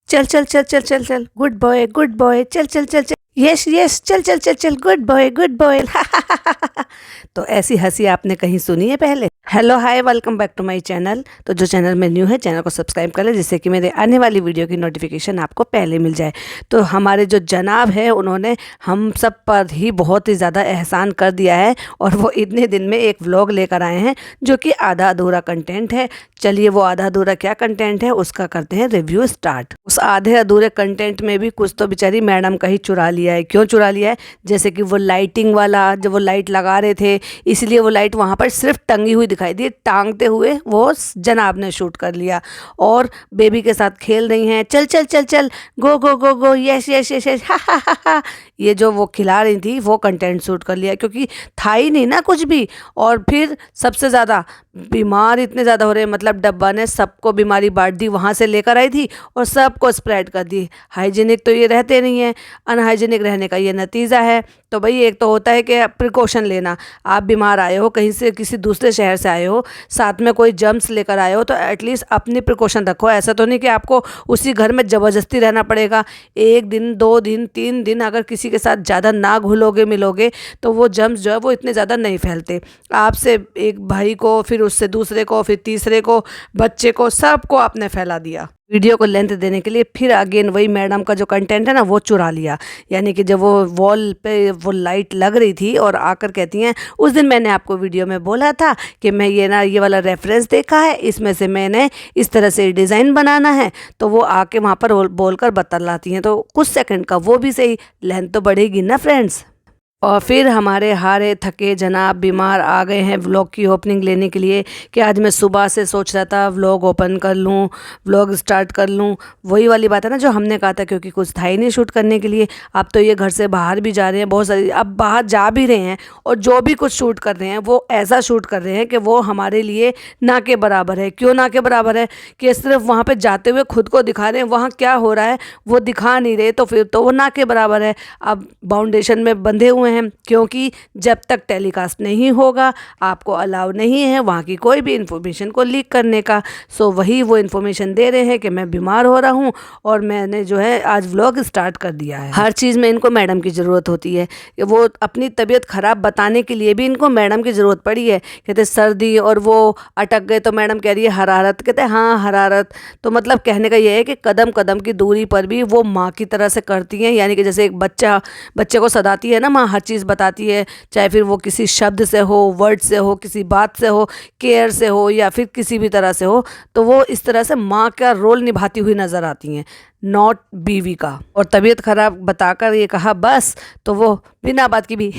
चल चल चल चल चल चल, गुड बॉय, चल चल चल चल, यस यस, चल चल चल चल, गुड बॉय। तो ऐसी हंसी आपने कहीं सुनी है पहले? Hello hi, welcome back to my channel. तो जो चैनल में न्यू है, चैनल को सब्सक्राइब कर ले, जिससे कि मेरे आने वाली वीडियो की नोटिफिकेशन आपको पहले मिल जाए। तो हमारे जो जनाब है, उन्होंने हम सब पर ही बहुत ही ज़्यादा एहसान कर दिया है, और वो इतने दिन में एक व्लॉग लेकर आए हैं जो कि आधा अधूरा कंटेंट है। चलिए, वो आधा अधूरा क्या कंटेंट है उसका करते हैं रिव्यू स्टार्ट। उस आधे अधूरे कंटेंट में भी कुछ तो बेचारी मैडम का ही चुरा लिया है। क्यों चुरा लिया है? जैसे कि वो लाइटिंग वाला, जब वो लाइट लगा रहे थे, इसलिए वो लाइट वहाँ पर सिर्फ टंगी हुई दिखाई दी, टांगते हुए वो जनाब ने शूट कर लिया। और बेबी के साथ खेल रही हैं, चल चल चल चल, गो गो गो गो, यस यस यस यस, हा हा हा हा, ये जो वो खिला रही थी वो कंटेंट शूट कर लिया, क्योंकि था ही नहीं ना कुछ भी। और फिर सबसे ज़्यादा बीमार इतने ज़्यादा हो रहे हैं, मतलब डब्बा ने सबको बीमारी बांट दी, वहाँ से लेकर आई थी और सबको स्प्रेड कर दी। हाइजीनिक तो ये रहते नहीं हैं, अनहाइजीनिक रहने का ये नतीजा है। तो भाई, एक तो होता है कि प्रिकॉशन लेना, आप बीमार आए हो, कहीं से किसी दूसरे शहर से आए हो, साथ में कोई जर्म्स लेकर आए हो, तो एटलीस्ट अपनी प्रिकॉशन रखो। ऐसा तो नहीं कि आपको उसी घर में ज़बरदस्ती रहना पड़ेगा। एक दिन, 2 दिन, 3 दिन अगर किसी के साथ ज़्यादा ना घुलोगे मिलोगे तो वो जर्म्स जो है वो इतने ज़्यादा नहीं फैलते। आपसे एक भाई को, फिर उससे दूसरे को, फिर तीसरे को, बच्चे को, सबको आपने फैला दिया। वीडियो को लेंथ देने के लिए फिर अगेन वही मैडम का जो कंटेंट है ना, वो चुरा लिया। यानी कि जब वो वॉल पे वो लाइट लग रही थी और आकर कहती हैं, उस दिन मैंने आपको वीडियो में बोला था कि मैं ये वाला रेफरेंस देखा है, इसमें से मैंने इस तरह से डिज़ाइन बनाना है। तो वो आके वहाँ पर बोलकर बतलाती हैं, तो कुछ सेकंड का वो भी सही, लेंथ तो बढ़ेगी ना फ्रेंड्स। और फिर हमारे हारे थके जनाब बीमार आ गए हैं व्लॉग की ओपनिंग लेने के लिए, कि आज मैं सुबह से सोच रहा था व्लॉग ओपन कर लूँ, व्लॉग स्टार्ट कर लूँ। वही वाली बात है ना जो हमने कहा था, क्योंकि कुछ था ही नहीं शूट करने के लिए। अब तो ये घर से बाहर भी जा रहे हैं बहुत सारी, अब बाहर जा भी रहे हैं, और जो भी कुछ शूट कर रहे हैं वो ऐसा शूट कर रहे हैं कि वो हमारे लिए ना के बराबर है। क्यों ना के बराबर है? कि सिर्फ वहाँ पर जाते हुए खुद को दिखा रहे हैं, वहाँ क्या हो रहा है वो दिखा नहीं रहे, तो फिर तो वो ना के बराबर है। अब बाउंडेशन में बंधे हुए हैं, क्योंकि जब तक टेलीकास्ट नहीं होगा आपको अलाउ नहीं है वहाँ की कोई भी इन्फॉर्मेशन को लीक करने का। सो वही वो इन्फॉर्मेशन दे रहे हैं कि मैं बीमार हो रहा हूँ और मैंने जो है आज व्लॉग स्टार्ट कर दिया है। हर चीज़ में इनको मैडम की ज़रूरत होती है। वो अपनी तबीयत ख़राब बताने के लिए भी इनको मैडम की ज़रूरत पड़ी है। कहते सर्दी, और वो अटक गए तो मैडम कह रही है हरारत। कहते हैं हाँ हरारत। तो मतलब कहने का ये है कि कदम कदम की दूरी पर भी वो माँ की तरह से करती हैं। यानी कि जैसे एक बच्चे को सदाती है ना माँ, हर चीज़ बताती है, चाहे फिर वो किसी शब्द से हो, वर्ड से हो, किसी बात से हो, केयर से हो, या फिर किसी भी तरह से हो, तो वो इस तरह से माँ का रोल निभाती हुई नज़र आती हैं, नॉट बीवी का। और तबीयत खराब बताकर ये कहा बस, तो वो बिना बात की भी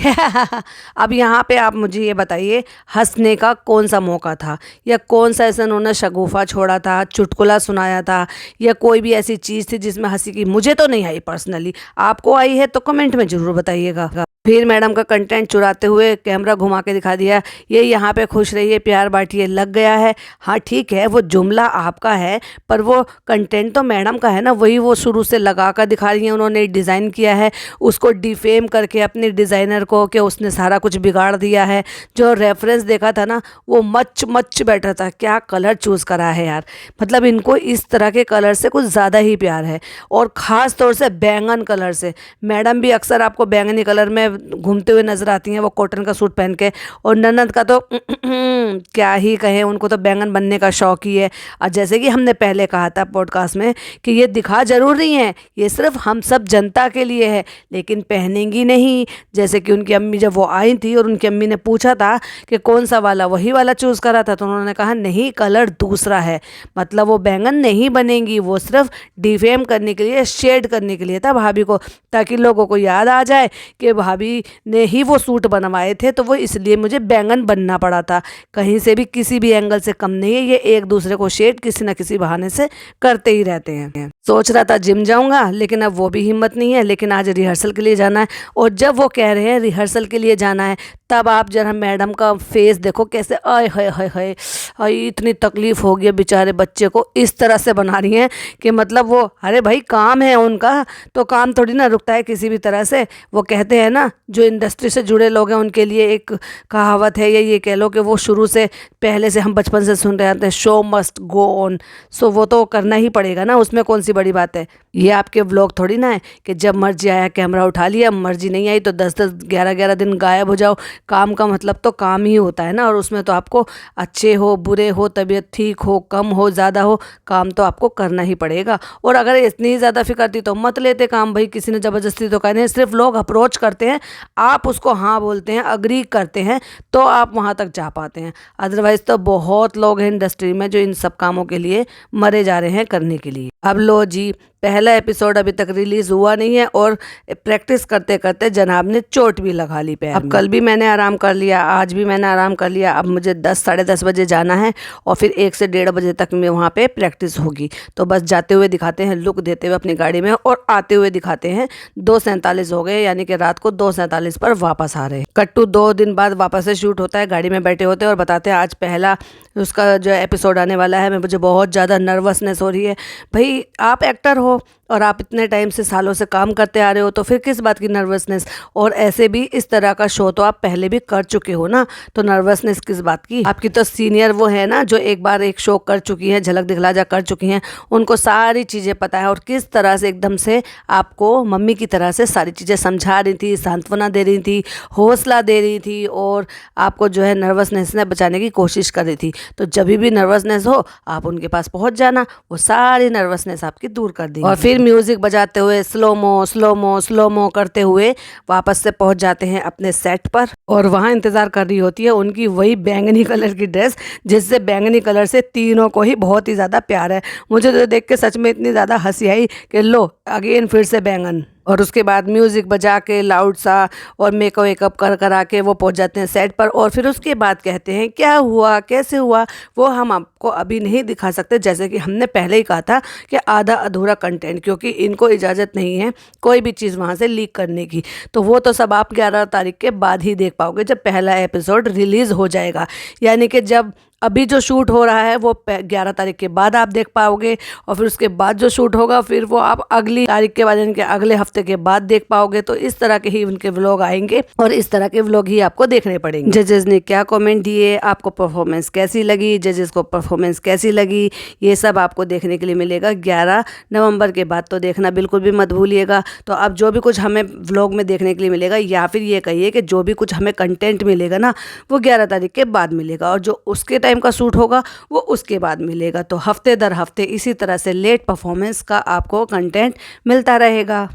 अब यहाँ पे आप मुझे ये बताइए, हंसने का कौन सा मौका था, या कौन सा ऐसा उन्होंने शगुफा छोड़ा था, चुटकुला सुनाया था, या कोई भी ऐसी चीज़ थी जिसमें हंसी की? मुझे तो नहीं आई पर्सनली। आपको आई है तो कमेंट में ज़रूर बताइएगा। फिर मैडम का कंटेंट चुराते हुए कैमरा घुमा के दिखा दिया, ये यहाँ पे खुश रहिए, प्यार बांटिए, लग गया है। हाँ ठीक है, वो जुमला आपका है, पर वो कंटेंट तो मैडम का है ना, वही वो शुरू से लगा कर दिखा रही हैं। उन्होंने डिज़ाइन किया है, उसको डिफेम करके अपने डिज़ाइनर को कि उसने सारा कुछ बिगाड़ दिया है। जो रेफरेंस देखा था ना, वो मच मच बेटर था। क्या कलर चूज़ करा है यार, मतलब इनको इस तरह के कलर से कुछ ज़्यादा ही प्यार है, और ख़ास तौर से बैंगन कलर से। मैडम भी अक्सर आपको बैंगनी कलर में घूमते हुए नजर आती हैं, वो कॉटन का सूट पहन के। और ननद का तो क्या ही कहें, उनको तो बैंगन बनने का शौक ही है। और जैसे कि हमने पहले कहा था पॉडकास्ट में कि ये दिखा जरूर रही हैं, ये सिर्फ हम सब जनता के लिए है, लेकिन पहनेंगी नहीं। जैसे कि उनकी अम्मी जब वो आई थी और उनकी अम्मी ने पूछा था कि कौन सा वाला, वही वाला चूज़ करा था, तो उन्होंने कहा नहीं, कलर दूसरा है। मतलब वो बैंगन नहीं बनेंगी, वो सिर्फ डिफेम करने के लिए, शेड करने के लिए था भाभी को, ताकि लोगों को याद आ जाए कि भाभी ने ही वो सूट बनवाए थे, तो वो इसलिए मुझे बैंगन बनना पड़ा था। कहीं से भी किसी भी एंगल से कम नहीं है, ये एक दूसरे को शेड किसी न किसी बहाने से करते ही रहते हैं। सोच रहा था जिम जाऊंगा, लेकिन अब वो भी हिम्मत नहीं है। लेकिन आज रिहर्सल के लिए जाना है, और जब वो कह रहे हैं रिहर्सल के लिए जाना है, तब आप जरा मैडम का फेस देखो कैसे, आय हाय हाय हाय हाय, इतनी तकलीफ हो गई बेचारे बच्चे को, इस तरह से बना रही हैं कि मतलब वो, अरे भाई काम है उनका, तो काम थोड़ी ना रुकता है किसी भी तरह से। वो कहते हैं ना, जो इंडस्ट्री से जुड़े लोग हैं उनके लिए एक कहावत है, या ये कह लो कि वो शुरू से पहले से हम बचपन से सुन रहे आते हैं, शो मस्ट गो ऑन। सो वो तो करना ही पड़ेगा ना, उसमें कौन सी बड़ी बात है। ये आपके व्लॉग थोड़ी ना है कि जब मर्जी आया कैमरा उठा लिया, मर्जी नहीं आई तो 10-10 11-11 दिन गायब हो जाओ। काम का मतलब तो काम ही होता है ना, और उसमें तो आपको अच्छे हो बुरे हो, तबीयत ठीक हो कम हो ज़्यादा हो, काम तो आपको करना ही पड़ेगा। और अगर इतनी ज़्यादा फिक्र थी तो मत लेते काम भाई, किसी ने ज़बरदस्ती तो कहने, सिर्फ लोग अप्रोच करते हैं, आप उसको हाँ बोलते हैं, अग्री करते हैं, तो आप वहाँ तक जा पाते हैं। अदरवाइज़ तो बहुत लोग हैं इंडस्ट्री में जो इन सब कामों के लिए मरे जा रहे हैं करने के लिए। अब लो जी, पहला एपिसोड अभी तक रिलीज़ हुआ नहीं है और प्रैक्टिस करते करते जनाब ने चोट भी लगा ली पैर में। अब कल भी मैंने आराम कर लिया, आज भी मैंने आराम कर लिया। अब मुझे 10 साढ़े 10 बजे जाना है और फिर 1 से 1:30 बजे तक में वहाँ पे प्रैक्टिस होगी। तो बस जाते हुए दिखाते हैं लुक देते हुए अपनी गाड़ी में, और आते हुए दिखाते हैं 2:47 हो गए, यानी कि रात को 2:47 पर वापस आ रहे हैं। कट्टू 2 दिन बाद वापस से शूट होता है, गाड़ी में बैठे होते हैं और बताते हैं आज पहला उसका जो एपिसोड आने वाला है, मुझे बहुत ज़्यादा नर्वसनेस हो रही है। भाई आप एक्टर हो और आप इतने टाइम से सालों से काम करते आ रहे हो, तो फिर किस बात की नर्वसनेस। और ऐसे भी इस तरह का शो तो आप पहले भी कर चुके हो ना, तो नर्वसनेस किस बात की। आपकी तो सीनियर वो है ना जो एक बार एक शो कर चुकी है, झलक दिखला जा कर चुकी हैं, उनको सारी चीज़ें पता है, और किस तरह से एकदम से आपको मम्मी की तरह से सारी चीज़ें समझा रही थी, सांत्वना दे रही थी, हौसला दे रही थी, और आपको जो है नर्वसनेस से बचाने की कोशिश कर रही थी। तो जब भी नर्वसनेस हो आप उनके पास पहुंच जाना, वो सारी नर्वसनेस आपकी दूर कर देंगे। और फिर म्यूजिक बजाते हुए स्लोमो स्लोमो स्लोमो करते हुए वापस से पहुंच जाते हैं अपने सेट पर, और वहां इंतजार कर रही होती है उनकी वही बैंगनी कलर की ड्रेस, जिससे बैंगनी कलर से तीनों को ही बहुत ही ज्यादा प्यार है। मुझे तो देख के सच में इतनी ज्यादा हंसी आई कि लो अगेन फिर से बैंगन। और उसके बाद म्यूज़िक बजा के लाउड सा और मेकअप वेकअप कर करा के वो पहुंच जाते हैं सेट पर, और फिर उसके बाद कहते हैं क्या हुआ कैसे हुआ वो हम आपको अभी नहीं दिखा सकते, जैसे कि हमने पहले ही कहा था कि आधा अधूरा कंटेंट, क्योंकि इनको इजाज़त नहीं है कोई भी चीज़ वहाँ से लीक करने की। तो वो तो सब आप 11 तारीख के बाद ही देख पाओगे, जब पहला एपिसोड रिलीज़ हो जाएगा। यानी कि जब अभी जो शूट हो रहा है वो 11 तारीख के बाद आप देख पाओगे, और फिर उसके बाद जो शूट होगा फिर वो आप अगली तारीख के बाद, यानी कि अगले हफ्ते के बाद देख पाओगे। तो इस तरह के ही उनके व्लॉग आएंगे और इस तरह के व्लॉग ही आपको देखने पड़ेंगे। जजेस ने क्या कमेंट दिए, आपको परफॉर्मेंस कैसी लगी, जजेस को परफॉर्मेंस कैसी लगी, ये सब आपको देखने के लिए मिलेगा 11 नवंबर के बाद। तो देखना बिल्कुल भी मत भूलिएगा। तो अब जो भी कुछ हमें व्लॉग में देखने के लिए मिलेगा, या फिर ये कहिए कि जो भी कुछ हमें कंटेंट मिलेगा ना, वो 11 तारीख के बाद मिलेगा, और जो उसके टाइम का शूट होगा वो उसके बाद मिलेगा। तो हफ्ते दर हफ्ते इसी तरह से लेट परफॉर्मेंस का आपको कंटेंट मिलता रहेगा।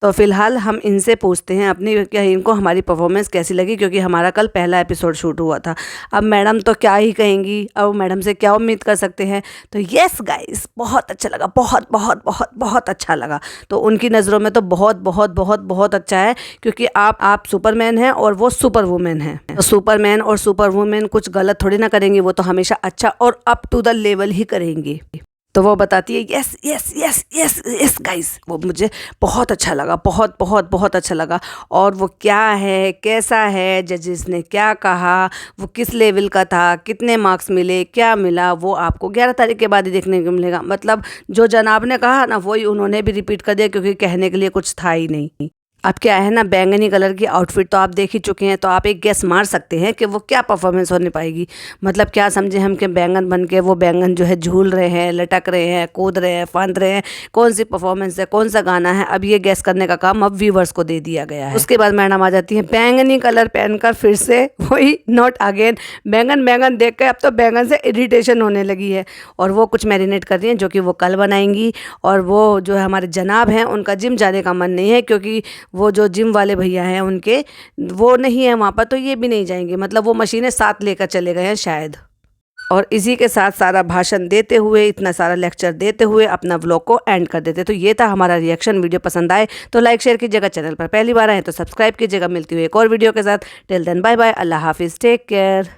तो फिलहाल हम इनसे पूछते हैं अपनी, क्या इनको हमारी परफॉर्मेंस कैसी लगी, क्योंकि हमारा कल पहला एपिसोड शूट हुआ था। अब मैडम तो क्या ही कहेंगी, अब मैडम से क्या उम्मीद कर सकते हैं। तो यस गाइस, बहुत अच्छा लगा, बहुत बहुत बहुत बहुत अच्छा लगा। तो उनकी नज़रों में तो बहुत बहुत बहुत बहुत अच्छा है, क्योंकि आप सुपरमैन हैं और वो सुपर वुमेन हैं। तो सुपरमैन और सुपर वुमेन कुछ गलत थोड़ी ना करेंगे, वो तो हमेशा अच्छा और अप टू द लेवल ही करेंगी। तो वो बताती है yes yes yes yes yes guys, वो मुझे बहुत अच्छा लगा, बहुत बहुत बहुत अच्छा लगा। और वो क्या है कैसा है, जजेस ने क्या कहा, वो किस लेवल का था, कितने मार्क्स मिले, क्या मिला, वो आपको 11 तारीख के बाद ही देखने को मिलेगा। मतलब जो जनाब ने कहा ना वही उन्होंने भी रिपीट कर दिया, क्योंकि कहने के लिए कुछ था ही नहीं। अब क्या है ना, बैंगनी कलर की आउटफिट तो आप देख ही चुके हैं, तो आप एक गेस मार सकते हैं कि वो क्या परफॉर्मेंस होने पाएगी। मतलब क्या समझे हम कि बैंगन बन के वो बैंगन जो है झूल रहे हैं, लटक रहे हैं, कूद रहे हैं, फांद रहे हैं, कौन सी परफॉर्मेंस है, कौन सा गाना है, अब ये गेस करने का काम अब व्यूवर्स को दे दिया गया है। उसके बाद मैडम आ जाती है बैंगनी कलर पहनकर, फिर से वही नॉट अगेन बैंगन बैंगन देख के अब तो बैंगन से इरिटेशन होने लगी है, और वो कुछ मैरिनेट कर रही हैं जो कि वो कल बनाएंगी। और वो जो है हमारे जनाब हैं, उनका जिम जाने का मन नहीं है, क्योंकि वो जो जिम वाले भैया हैं उनके वो नहीं है वहाँ पर, तो ये भी नहीं जाएंगे। मतलब वो मशीनें साथ लेकर चले गए हैं शायद। और इसी के साथ सारा भाषण देते हुए, इतना सारा लेक्चर देते हुए अपना व्लॉग को एंड कर देते। तो ये था हमारा रिएक्शन। वीडियो पसंद आए तो लाइक शेयर कीजिएगा, चैनल पर पहली बार आए तो सब्सक्राइब कीजिएगा। मिलती हुई एक और वीडियो के साथ, टिल देन बाय बाय, अल्लाह हाफिज़, टेक केयर।